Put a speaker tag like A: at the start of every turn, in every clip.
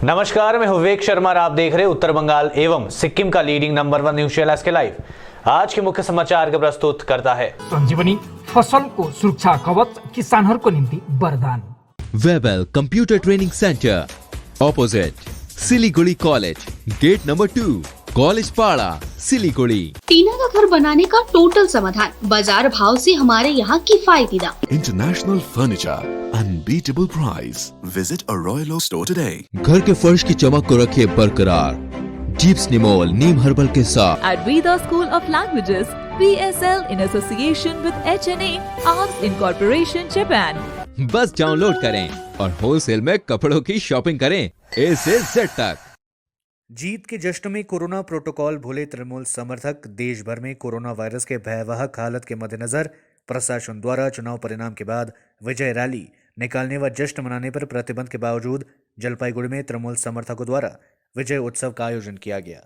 A: नमस्कार, मैं विवेक शर्मा और आप देख रहे हैं उत्तर बंगाल एवं सिक्किम का लीडिंग नंबर 1 न्यूज चैनल के लाइव। आज के मुख्य समाचार का प्रस्तुत करता है
B: संजीवनी फसल को सुरक्षा कवच किसानहरूको निम्ति वरदान।
C: Webel computer training centre opposite Siliguri college, gate number 2, college पाड़ा, सिलीगुड़ी।
D: टीना का घर बनाने का टोटल समाधान, बाजार भाव से हमारे यहाँ किफायती दाम।
E: International furniture, unbeatable price. Visit a royal store today.
C: घर के फर्श की चमक को रखे बरकरार जीप्स निमोल नीम हर्बल के साथ।
F: At Veda School of Languages, VSL in association with HNA, Arms Incorporation, Japan.
C: बस डाउनलोड करें और होलसेल में कपड़ों की शॉपिंग करें A से Z तक।
A: जीत के जश्न में कोरोना प्रोटोकॉल भूले तृणमूल समर्थक। देश भर में कोरोना वायरस के भयावह हालत के मद्देनजर प्रशासन द्वारा चुनाव परिणाम के बाद विजय रैली निकालने व जश्न मनाने पर प्रतिबंध के बावजूद जलपाईगुड़ी में तृणमूल समर्थकों द्वारा विजय उत्सव का आयोजन किया गया।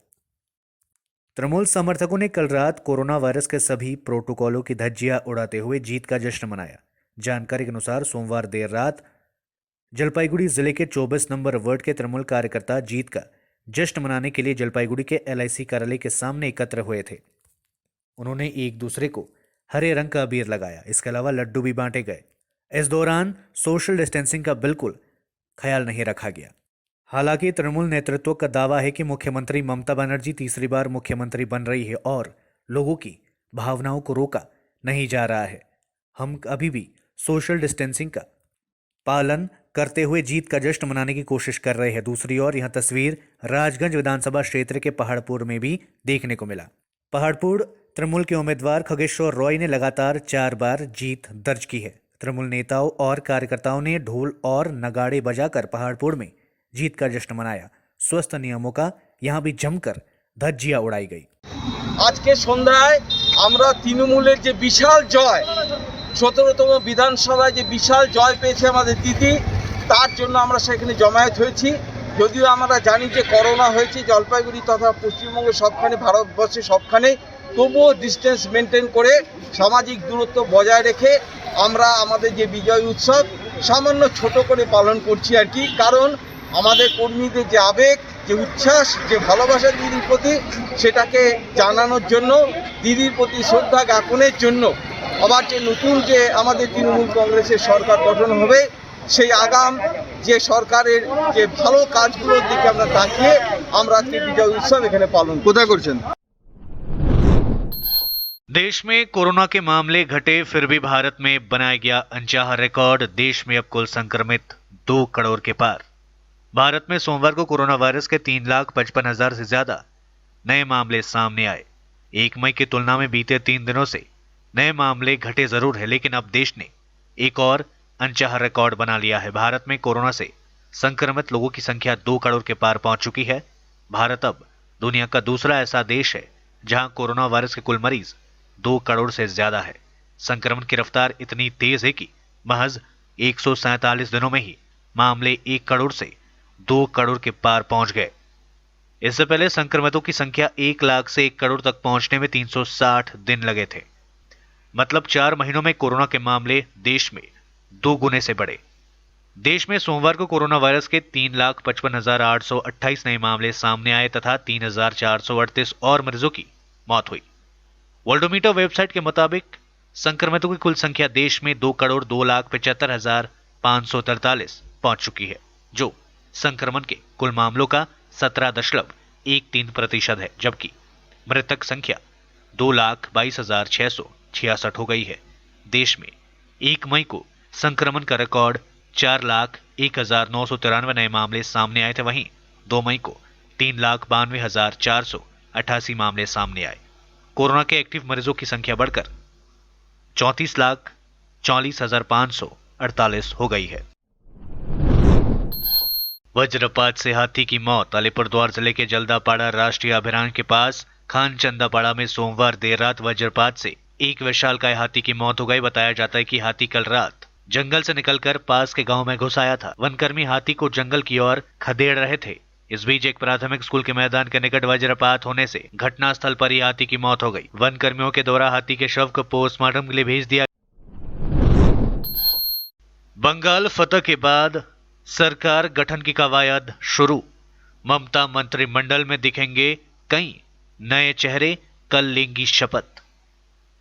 A: तृणमूल समर्थकों ने कल रात कोरोना वायरस के सभी प्रोटोकॉलों की धज्जियां उड़ाते हुए जीत का जश्न मनाया। जानकारी के अनुसार सोमवार देर रात जलपाईगुड़ी जिले के 24 नंबर वार्ड के तृणमूल कार्यकर्ता जीत का जश्न मनाने के लिए जलपाईगुड़ी के LIC कार्यालय के सामने एकत्र हुए थे। उन्होंने एक दूसरे को हरे रंग का अबीर लगाया। इसके अलावा लड्डू भी बांटे गए। इस दौरान सोशल डिस्टेंसिंग का बिल्कुल ख्याल नहीं रखा गया। हालांकि तृणमूल नेतृत्व का दावा है कि मुख्यमंत्री ममता बनर्जी तीसरी बार मुख्यमंत्री बन रही है और लोगों की भावनाओं को रोका नहीं जा रहा है। हम अभी भी सोशल डिस्टेंसिंग का पालन करते हुए जीत का जश्न मनाने की कोशिश कर रहे हैं। दूसरी ओर यह तस्वीर राजगंज विधानसभा क्षेत्र के पहाड़पुर में भी देखने को मिला। पहाड़पुर तृणमूल के उम्मीदवार खगेश्वर रॉय ने लगातार 4 बार जीत दर्ज की है। तृणमूल नेताओं और कार्यकर्ताओं ने ढोल और नगाड़े बजाकर पहाड़पुर में जीत का जश्न मनाया। स्वस्थ नियमों का यहाँ भी जमकर धज्जियां उड़ाई गई।
G: आज के সন্ধ্যায় আমরা তৃণমূলের যে বিশাল জয় 17তম বিধানসভায় যে বিশাল জয় পেয়েছে আমাদের দিদি, তার জন্য আমরা সেখানে জমায়েত হয়েছি। যদিও আমরা জানি যে করোনা হয়েছে জলপাইগুড়ি তথা পশ্চিমবঙ্গে সবখানে, ভারতবর্ষে সবখানে, তবুও ডিস্টেন্স মেনটেন করে সামাজিক দূরত্ব বজায় রেখে আমরা আমাদের যে বিজয় উৎসব সামান্য ছোট করে পালন করছি আর কি। কারণ আমাদের কর্মীদের যে আবেগ, যে উচ্ছ্বাস, যে ভালোবাসা দিদির প্রতি, সেটাকে জানানোর জন্য, দিদির প্রতি শ্রদ্ধা জ্ঞাপনের জন্য আবার যে নতুন যে আমাদের তৃণমূল কংগ্রেসের সরকার গঠন হবে, সেই আগাম যে সরকারের যে ভালো কাজগুলোর দিকে আমরা তাকিয়ে আমরা আজকে বিজয় উৎসব এখানে পালন কোথায় করছেন।
H: देश में कोरोना के मामले घटे, फिर भी भारत में बनाया गया अनचाहा रिकॉर्ड। देश में अब कुल संक्रमित 2 करोड़ के पार। भारत में सोमवार को कोरोना वायरस के 3,55,000 से ज्यादा नए मामले सामने आए। 1 मई की तुलना में बीते 3 दिनों से नए मामले घटे जरूर है, लेकिन अब देश ने एक और अनचाहा रिकॉर्ड बना लिया है। भारत में कोरोना से संक्रमित लोगों की संख्या 2 करोड़ के पार पहुंच चुकी है। भारत अब दुनिया का दूसरा ऐसा देश है जहां कोरोना वायरस के कुल मरीज 2 करोड़ से ज्यादा है। संक्रमण की रफ्तार इतनी तेज है कि महज 147 दिनों में ही मामले 1 करोड़ से 2 करोड़ के पार पहुंच गए। इससे पहले संक्रमितों की संख्या 1 लाख से 1 करोड़ तक पहुंचने में 360 दिन लगे थे। मतलब 4 महीनों में कोरोना के मामले देश में 2 गुने से बढ़े। देश में सोमवार को कोरोना वायरस के 3,55,828 नए मामले सामने आए तथा 3,438 और मरीजों की मौत हुई। वर्ल्डोमीटर वेबसाइट के मुताबिक संक्रमितों की कुल संख्या देश में 2 करोड़ 2,75,543 पहुंच चुकी है, जो संक्रमण के कुल मामलों का 17.13% है, जबकि मृतक संख्या 2,22,666 हो गई है। देश में 1 मई को संक्रमण का रिकॉर्ड 4,01,993 नए मामले सामने आए थे। वहीं 2 मई को 3,92,488 मामले सामने आए। कोरोना के एक्टिव मरीजों की संख्या बढ़कर 34,40,548 हो गई है। वज्रपात से हाथी की मौत। अलीपुरद्वार जिले के जल्दापाड़ा राष्ट्रीय अभयारण्य के पास खानचंदापाड़ा में सोमवार देर रात वज्रपात से एक विशालकाय हाथी की मौत हो गई। बताया जाता है कि हाथी कल रात जंगल से निकलकर पास के गांव में घुस आया था। वनकर्मी हाथी को जंगल की ओर खदेड़ रहे थे। इस बीच एक प्राथमिक स्कूल के मैदान के निकट वज्रपात होने से घटनास्थल पर ही हाथी की मौत हो गई। वन कर्मियों के द्वारा हाथी के शव को पोस्टमार्टम के लिए भेज दिया। बंगाल फतह के बाद सरकार गठन की कवायद शुरू। ममता मंत्रिमंडल में दिखेंगे कई नए चेहरे, कल लेंगी शपथ।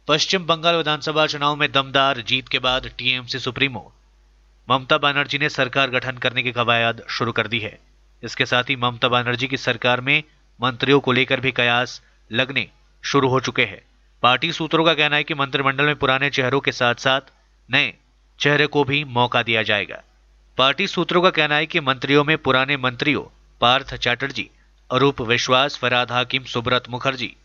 H: पश्चिम बंगाल विधानसभा चुनाव में दमदार जीत के बाद टीएमसी सुप्रीमो ममता बनर्जी ने सरकार गठन करने की कवायद शुरू कर दी है। इसके साथ ही ममता बनर्जी की सरकार में मंत्रियों को लेकर भी कयास लगने शुरू हो चुके हैं। पार्टी सूत्रों का कहना है कि मंत्रिमंडल में पुराने चेहरों के साथ साथ नए चेहरे को भी मौका दिया जाएगा। पार्टी सूत्रों का कहना है कि मंत्रियों में पुराने मंत्रियों पार्थ चैटर्जी, अरूप विश्वास, फरहाद हाकिम, सुब्रत मुखर्जी,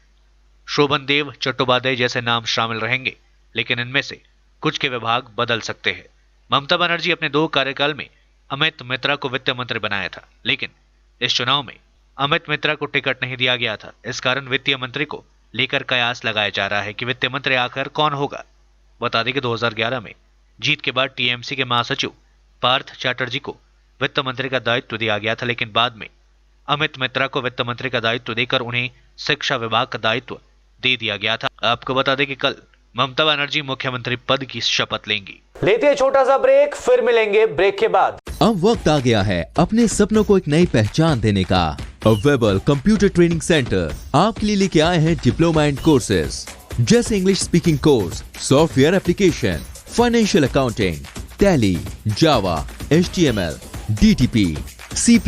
H: शोभन देव चट्टोपाध्याय जैसे नाम शामिल रहेंगे, लेकिन इनमें से कुछ के विभाग बदल सकते हैं। ममता बनर्जी अपने 2 कार्यकाल में अमित मित्रा को वित्त मंत्री बनाया था, लेकिन इस चुनाव में अमित मित्रा को टिकट नहीं दिया गया था। इस कारण वित्तीय मंत्री को लेकर कयास लगाया जा रहा है कि वित्त मंत्री आखिर कौन होगा। बता दें कि 2011 में जीत के बाद टीएमसी के महासचिव पार्थ चैटर्जी को वित्त मंत्री का दायित्व दिया गया था, लेकिन बाद में अमित मित्रा को वित्त मंत्री का दायित्व देकर उन्हें शिक्षा विभाग का दायित्व दे दिया गया था। आपको बता दें कि कल ममता बनर्जी मुख्यमंत्री पद की शपथ लेंगी।
I: लेते हैं छोटा सा ब्रेक, फिर मिलेंगे ब्रेक के बाद।
C: अब वक्त आ गया है अपने सपनों को एक नई पहचान देने का। अवेबल कंप्यूटर ट्रेनिंग सेंटर आपके लिए लेके आए हैं डिप्लोमा एंड कोर्सेज जैसे English speaking course, software application, financial accounting, Tally, Java, HTML, DTP, C++,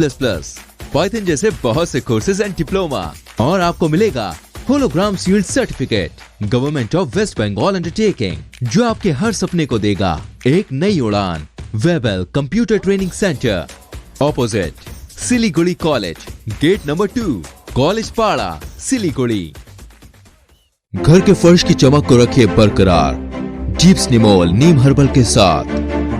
C: Python जैसे बहुत से कोर्सेज एंड डिप्लोमा। और आपको मिलेगा hologram sealed certificate government of West Bengal undertaking, जो आपके हर सपने को देगा एक नई उड़ान। Webel computer training centre, opposite Siliguri college, gate number 2, college पाड़ा, सिलीगुड़ी। घर के फर्श की चमक को रखिए बरकरार जीप्स निमोल नीम हर्बल के साथ,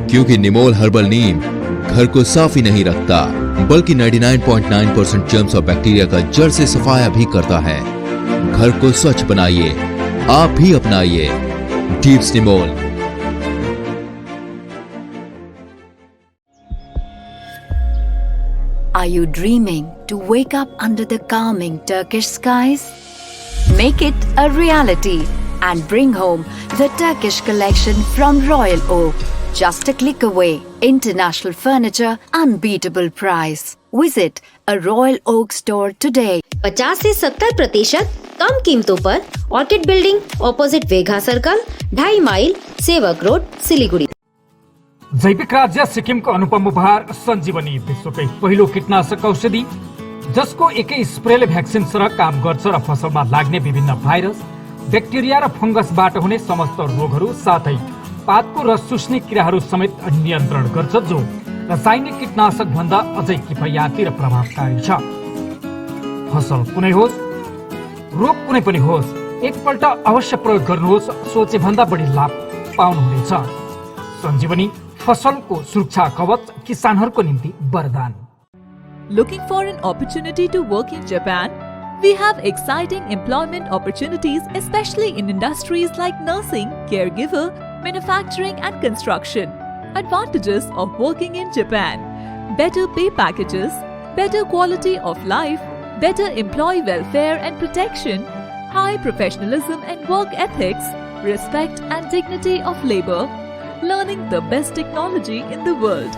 C: क्योंकि निमोल हर्बल नीम घर को साफ ही नहीं रखता बल्कि 99.9% जर्म्स और बैक्टीरिया का जड़ से सफाया भी करता है। घर को स्वच्छ बनाइए, आप भी अपनाइए jeeps Nimol.
J: Are you dreaming to wake up under the calming Turkish skies? Make it a reality and bring home the Turkish collection from Royal Oak. Just a click away. International furniture, unbeatable price. Visit a Royal Oak store today.
K: 50 से 70% कम कीमतों पर Orchid Building opposite Vega circle, 2.5 mile, Sevoke road, Siliguri.
B: जैविक राज्य सिक्किमको अनुपम उपहार सञ्जीवनी, विश्वकै पहिलो कीटनाशक औषधि जसको एकै स्प्रेले भ्याक्सिन सरह काम गर्छ र फसलमा लाग्ने विभिन्न भाइरस, ब्याक्टेरिया र फंगसबाट हुने समस्त रोगहरू साथै पातको रस चुस्ने किराहरू समेत नियन्त्रण गर्छ, जो रासायनिक कीटनाशक भन्दा अझै किफायती र प्रभावकारी छ। फसल कुनै होस्, रोग कुनै पनि होस्, एकपल्ट अवश्य प्रयोग गर्नुहोस्, सोचे भन्दा बढी लाभ पाउनुहुनेछ। सञ्जीवनी फसलको सुरक्षा कवच, किसानहरूको निम्ति वरदान।
F: Looking for an opportunity to work in Japan? We have exciting employment opportunities, especially in industries like nursing, caregiver, manufacturing and construction. Advantages of working in Japan: better pay packages, better quality of life, better employee welfare and protection, high professionalism and work ethics, respect and dignity of labor, learning the best technology in the world.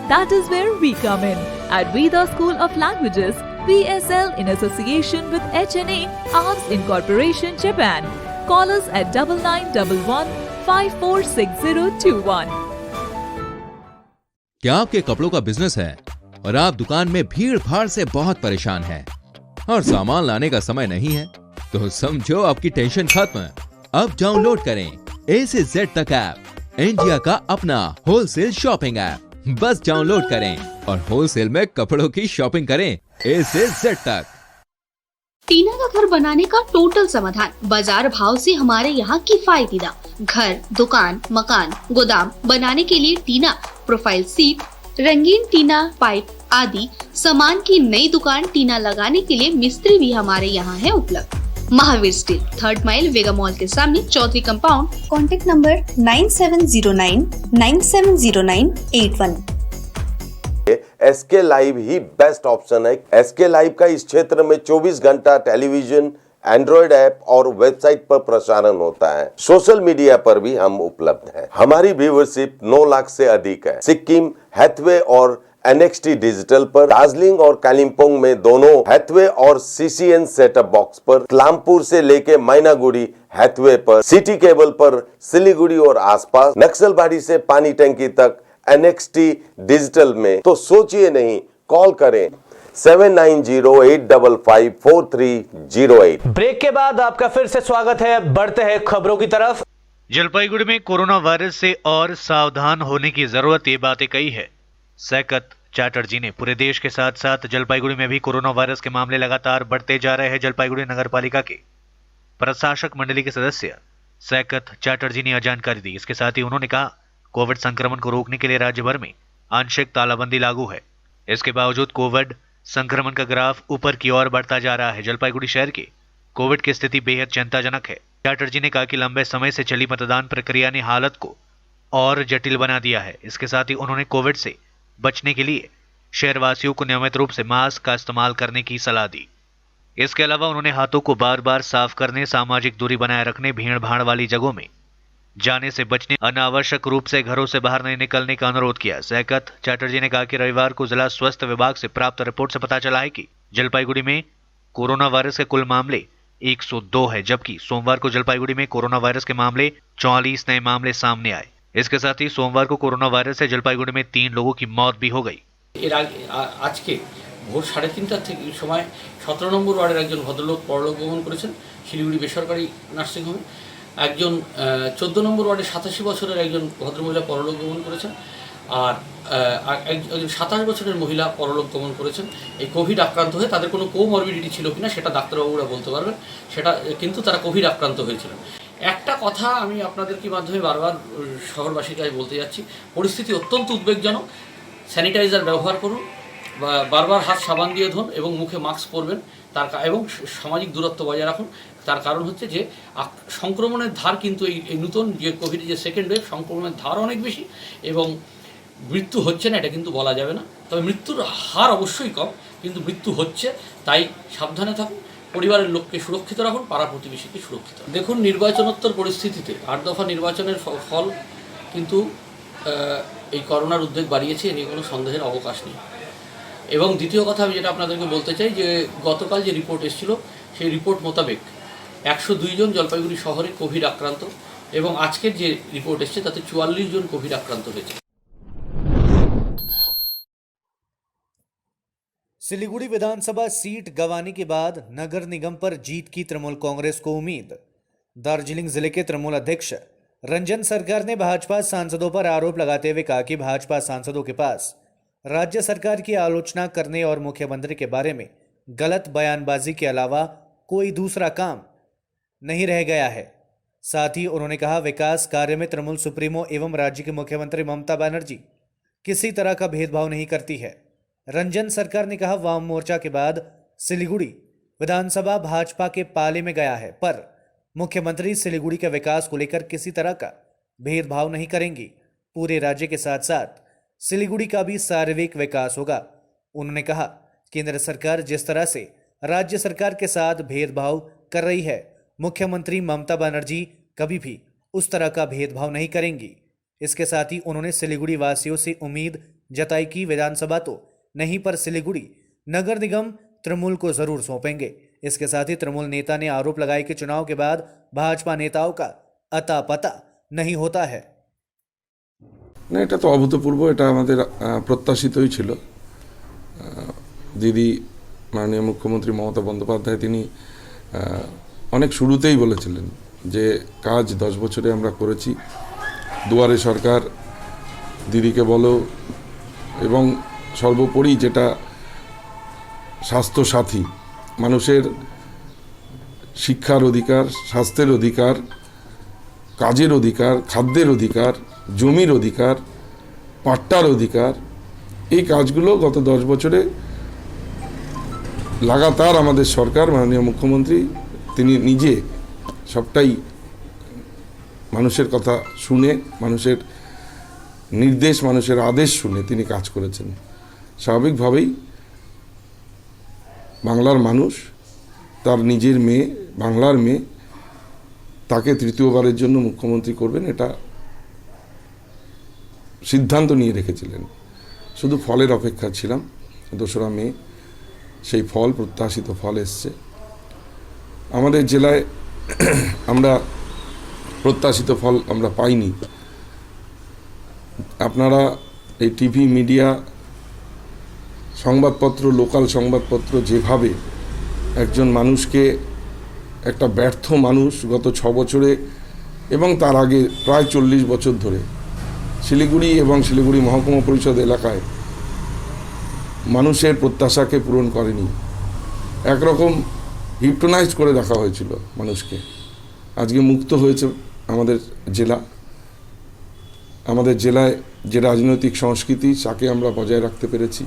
F: That is where we come in at Veda School of Languages, VSL, in association with HNA Arms Incorporation, Japan. Call us at 9911 546021.
C: क्या आपके कपड़ों का business है और आप दुकान में भीड़ भाड़ से बहुत परेशान हैं और सामान लाने का समय नहीं है? तो समझो आपकी टेंशन खत्म। अब डाउनलोड करें A से Z तक ऐप, इंडिया का अपना होलसेल शॉपिंग ऐप। बस डाउनलोड करें और होलसेल में कपड़ों की शॉपिंग करें A से Z तक।
D: टीना का घर बनाने का टोटल समाधान, बाजार भाव से हमारे यहाँ किफायती दाम। घर, दुकान, मकान, गोदाम बनाने के लिए टीना, प्रोफाइल सीट, रंगीन टीना, पाइप आदि सामान की नई दुकान टीना लगाने के लिए मिस्त्री भी हमारे यहाँ है उपलब्ध। Mahavir steel, 3rd mile, Vega mall के सामने, Chaudhary compound.
L: Contact number 9709970981।
M: SK live ही बेस्ट ऑप्शन है। SK लाइव का इस क्षेत्र में 24 घंटा टेलीविजन, एंड्रॉइड ऐप और वेबसाइट पर प्रसारण होता है। सोशल मीडिया पर भी हम उपलब्ध हैं। हमारी व्यूवरशिप 9 लाख से अधिक है। सिक्किम, हैथवे और NXT डिजिटल पर, दार्जिलिंग और कालिम्पोंग में दोनों हैथवे और CCN सेटअप बॉक्स पर, कलामपुर से लेके मैनागुड़ी हैथवे पर, सिटी केबल पर, सिलीगुड़ी और आसपास, नक्सलबाड़ी से पानी टंकी तक NXT डिजिटल में। तो सोचिए नहीं, कॉल करें 7908554308।
I: ब्रेक के बाद आपका फिर से स्वागत है। बढ़ते हैं खबरों की तरफ।
H: जलपाईगुड़ी में कोरोना वायरस से और सावधान होने की जरूरत, ये बातें कही है सैकत चैटर्जी ने। पूरे देश के साथ साथ जलपाईगुड़ी में भी कोरोना वायरस के मामले लगातार बढ़ते जा रहे हैं। जलपाईगुड़ी नगर पालिका के प्रशासक मंडली के सदस्य सैकत चैटर्जी ने यह जानकारी दी। इसके साथ ही उन्होंने कहा, कोविड संक्रमण को रोकने के लिए राज्य भर में आंशिक तालाबंदी लागू है। इसके बावजूद कोविड संक्रमण का ग्राफ ऊपर की ओर बढ़ता जा रहा है। जलपाईगुड़ी शहर के कोविड की स्थिति बेहद चिंताजनक है। चैटर्जी ने कहा कि लंबे समय से चली मतदान प्रक्रिया ने हालत को और जटिल बना दिया है। इसके साथ ही उन्होंने कोविड से बचने के लिए शहरवासियों को नियमित रूप से मास्क का इस्तेमाल करने की सलाह दी। इसके अलावा उन्होंने हाथों को बार बार साफ करने, सामाजिक दूरी बनाए रखने, भीड़ भाड़ वाली जगहों में जाने से बचने, अनावश्यक रूप से घरों से बाहर नहीं निकलने का अनुरोध किया। सैकत चैटर्जी ने कहा कि रविवार को जिला स्वास्थ्य विभाग से प्राप्त रिपोर्ट से पता चला है कि जलपाईगुड़ी में कोरोना वायरस के कुल मामले 102 है, जबकि सोमवार को जलपाईगुड़ी में कोरोना वायरस के मामले 44 नए मामले सामने आए। इसके साथ ही सोमवार को कोरोना वायरस से जलपाईगुड़ी में 3 लोगों की मौत भी हो गई।
N: आज के ভোর 3:30টার থেকে সময় 17 নম্বর ওয়ার্ডের একজন ভদ্রলোক পরলোক গমন করেছেন শিলিগুড়ি বেসরকারি নার্সিংহোমে। একজন 14 নম্বর ওয়ার্ডের 87 বছরের একজন ভদ্রমহিলা পরলোক গমন করেছেন। আর একজন 27 বছরের মহিলা পরলোক গমন করেছেন। এই কোভিড আক্রান্ত হয়ে তাদের কোনো কোমরবিডিটি ছিল কিনা সেটা ডাক্তারবাবুরা বলতে পারবেন, সেটা কিন্তু তারা কোভিড আক্রান্ত হয়েছিলেন। একটা কথা আমি আপনাদেরকে মাধ্যমে বারবার শহরবাসীকে বলতে যাচ্ছি, পরিস্থিতি অত্যন্ত উদ্বেগজনক। স্যানিটাইজার ব্যবহার করুন, বারবার হাত সাবান দিয়ে ধুন এবং মুখে মাস্ক পরবেন, এবং সামাজিক দূরত্ব বজায় রাখুন। তার কারণ হচ্ছে যে সংক্রমণের ধার কিন্তু এই নতুন যে কোভিডের যে সেকেন্ড ওয়েভ, সংক্রমণের ধার অনেক বেশি এবং মৃত্যু হচ্ছে না এটা কিন্তু বলা যাবে না। তবে মৃত্যুর হার অবশ্যই কম, কিন্তু মৃত্যু হচ্ছে, তাই সাবধানে থাকুন, পরিবারের লোককে সুরক্ষিত রাখুন, পাড়া প্রতিবেশীকে সুরক্ষিত। দেখুন, নির্বাচনোত্তর পরিস্থিতিতে 8 দফা নির্বাচনের ফল কিন্তু এই করোনার উদ্বেগ বাড়িয়েছে, এ নিয়ে কোনো সন্দেহের অবকাশ নেই। এবং দ্বিতীয় কথা আমি যেটা আপনাদেরকে বলতে চাই যে গতকাল যে রিপোর্ট এসেছিল সেই রিপোর্ট মোতাবেক 102 জন জলপাইগুড়ি শহরে কোভিড আক্রান্ত এবং আজকের যে রিপোর্ট এসেছে তাতে 44 জন কোভিড আক্রান্ত হয়েছে।
A: सिलीगुड़ी विधानसभा सीट गंवाने के बाद नगर निगम पर जीत की तृणमूल कांग्रेस को उम्मीद। दार्जिलिंग जिले के तृणमूल अध्यक्ष रंजन सरकार ने भाजपा सांसदों पर आरोप लगाते हुए कहा कि भाजपा सांसदों के पास राज्य सरकार की आलोचना करने और मुख्यमंत्री के बारे में गलत बयानबाजी के अलावा कोई दूसरा काम नहीं रह गया है। साथ ही उन्होंने कहा, विकास कार्य में तृणमूल सुप्रीमो एवं राज्य के मुख्यमंत्री ममता बनर्जी किसी तरह का भेदभाव नहीं करती है। रंजन सरकार ने कहा, वाम मोर्चा के बाद सिलीगुड़ी विधानसभा भाजपा के पाले में गया है, पर मुख्यमंत्री सिलीगुड़ी के विकास को लेकर किसी तरह का भेदभाव नहीं करेंगी। पूरे राज्य के साथ साथ सिलीगुड़ी का भी शारीरिक विकास होगा। उन्होंने कहा, केंद्र सरकार जिस तरह से राज्य सरकार के साथ भेदभाव कर रही है, मुख्यमंत्री ममता बनर्जी कभी भी उस तरह का भेदभाव नहीं करेंगी। इसके साथ ही उन्होंने सिलीगुड़ी वासियों से उम्मीद जताई कि विधानसभा तो नहीं पर सिलीगुड़ी नगर निगम तृणमूल को जरूर सौंपेंगे। इसके साथ ही तृणमूल नेता ने आरोप लगाया कि चुनाव के बाद भाजपा नेताओं का अता पता नहीं होता है।
O: না, এটা তো অভূতপূর্ব, এটা আমাদের প্রত্যাশিতই ছিল। দিদি মাননীয় মুখ্যমন্ত্রী মমতা বন্দ্যোপাধ্যায় তিনি অনেক শুরুতেই বলেছিলেন যে কাজ 10 বছরে আমরা করেছি, দুয়ারে সরকার, দিদিকে বলো, এবং সর্বোপরি যেটা স্বাস্থ্য সাথী, মানুষের শিক্ষার অধিকার, স্বাস্থ্যের অধিকার, কাজের অধিকার, খাদ্যের অধিকার, জমির অধিকার, পাট্টার অধিকার, এই কাজগুলো গত 10 বছরে লাগাতার আমাদের সরকার, মাননীয় মুখ্যমন্ত্রী তিনি নিজে সবটাই মানুষের কথা শুনে, মানুষের নির্দেশ, মানুষের আদেশ শুনে তিনি কাজ করেছেন। স্বাভাবিকভাবেই বাংলার মানুষ তার নিজের মেয়ে, বাংলার মেয়ে, তাকে তৃতীয়বারের জন্য মুখ্যমন্ত্রী করবেন এটা সিদ্ধান্ত নিয়ে রেখেছিলেন। শুধু ফলের অপেক্ষা ছিলাম। 2রা মে সেই ফল, প্রত্যাশিত ফল এসছে। আমাদের জেলায় আমরা প্রত্যাশিত ফল আমরা পাইনি। আপনারা এই টিভি মিডিয়া, সংবাদপত্র, লোকাল সংবাদপত্র যেভাবে একজন মানুষকে, একটা ব্যর্থ মানুষ গত 6 বছরে এবং তার আগে প্রায় 40 বছর ধরে শিলিগুড়ি এবং শিলিগুড়ি মহকুমা পরিষদ এলাকায় মানুষের প্রত্যাশাকে পূরণ করেনি, একরকম হিপনোটাইজ করে রাখা হয়েছিল মানুষকে। আজকে মুক্ত হয়েছে আমাদের জেলা। আমাদের জেলায় যে রাজনৈতিক সংস্কৃতি তাকে আমরা বজায় রাখতে পেরেছি,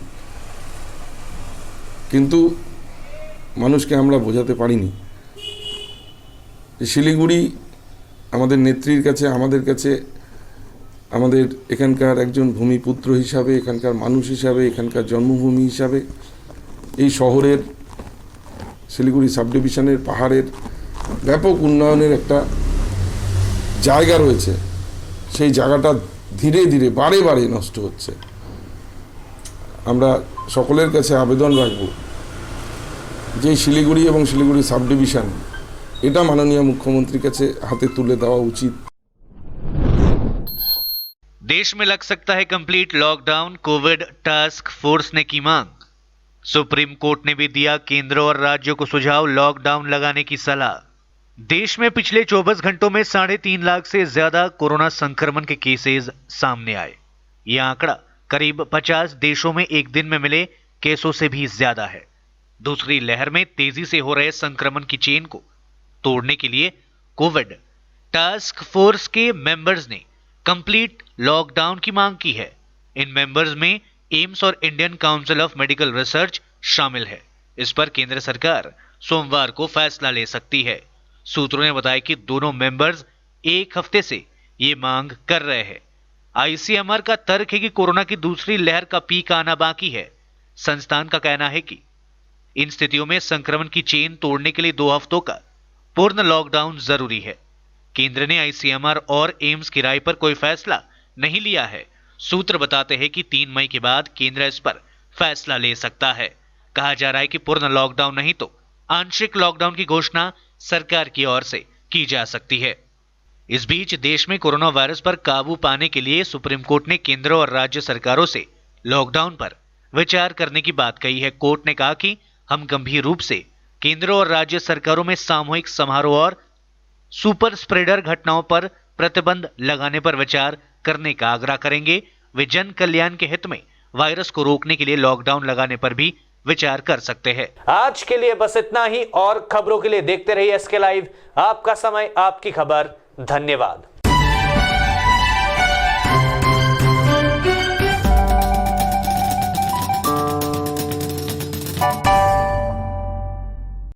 O: কিন্তু মানুষকে আমরা বোঝাতে পারিনি যে শিলিগুড়ি আমাদের নেত্রীর কাছে, আমাদের কাছে, আমাদের এখানকার একজন ভূমিপুত্র হিসাবে, এখানকার মানুষ হিসাবে, এখানকার জন্মভূমি হিসাবে, এই শহরের শিলিগুড়ি সাব ডিভিশনের পাহাড়ের ব্যাপক উন্নয়নের একটা জায়গা রয়েছে। সেই জায়গাটা ধীরে ধীরে বারে বারে নষ্ট হচ্ছে। আমরা সকলের কাছে আবেদন রাখব যে শিলিগুড়ি এবং শিলিগুড়ি সাব ডিভিশন এটা মাননীয় মুখ্যমন্ত্রীর কাছে হাতে তুলে দেওয়া উচিত।
H: देश में लग सकता है complete lockdown, Covid task force ने की मांग। सुप्रीम कोर्ट ने भी दिया केंद्र और राज्यों को सुझाव, लॉकडाउन लगाने की सलाह। देश में पिछले 24 घंटों में 3.5 लाख से ज्यादा कोरोना संक्रमण के केसेस सामने आए। यह आंकड़ा करीब 50 देशों में एक दिन में मिले केसों से भी ज्यादा है। दूसरी लहर में तेजी से हो रहे संक्रमण की चेन को तोड़ने के लिए कोविड टास्क फोर्स के मेंबर्स ने कंप्लीट लॉकडाउन की मांग की है। इन मेंबर्स में एम्स और Indian council of medical research शामिल है। इस पर केंद्र सरकार सोमवार को फैसला ले सकती है। सूत्रों ने बताया कि दोनों मेंबर्स एक हफ्ते से ये मांग कर रहे हैं। आईसीएमआर का तर्क है कि कोरोना की दूसरी लहर का पीक आना बाकी है। संस्थान का कहना है कि इन स्थितियों में संक्रमण की चेन तोड़ने के लिए 2 हफ्तों का पूर्ण लॉकडाउन जरूरी है। केंद्र ने आईसीएमआर और एम्स की राय पर कोई फैसला नहीं लिया है। सूत्र बताते हैं कि 3 मई के बाद केंद्र इस पर फैसला ले सकता है। कहा जा रहा है कि पूर्ण लॉकडाउन नहीं तो आंशिक लॉकडाउन की घोषणा सरकार की ओर से की जा सकती है। इस बीच देश में कोरोना वायरस पर काबू पाने के लिए सुप्रीम कोर्ट ने केंद्र और राज्य सरकारों से लॉकडाउन पर विचार करने की बात कही है। कोर्ट ने कहा कि हम गंभीर रूप से केंद्र और राज्य सरकारों में सामूहिक समारोह और सुपर स्प्रेडर घटनाओं पर प्रतिबंध लगाने पर विचार करने का आग्रह करेंगे। वे जन कल्याण के हित में वायरस को रोकने के लिए लॉकडाउन लगाने पर भी विचार कर सकते हैं।
I: आज के लिए बस इतना ही और खबरों के लिए देखते रहिए SK लाइव, आपका समय आपकी खबर। धन्यवाद।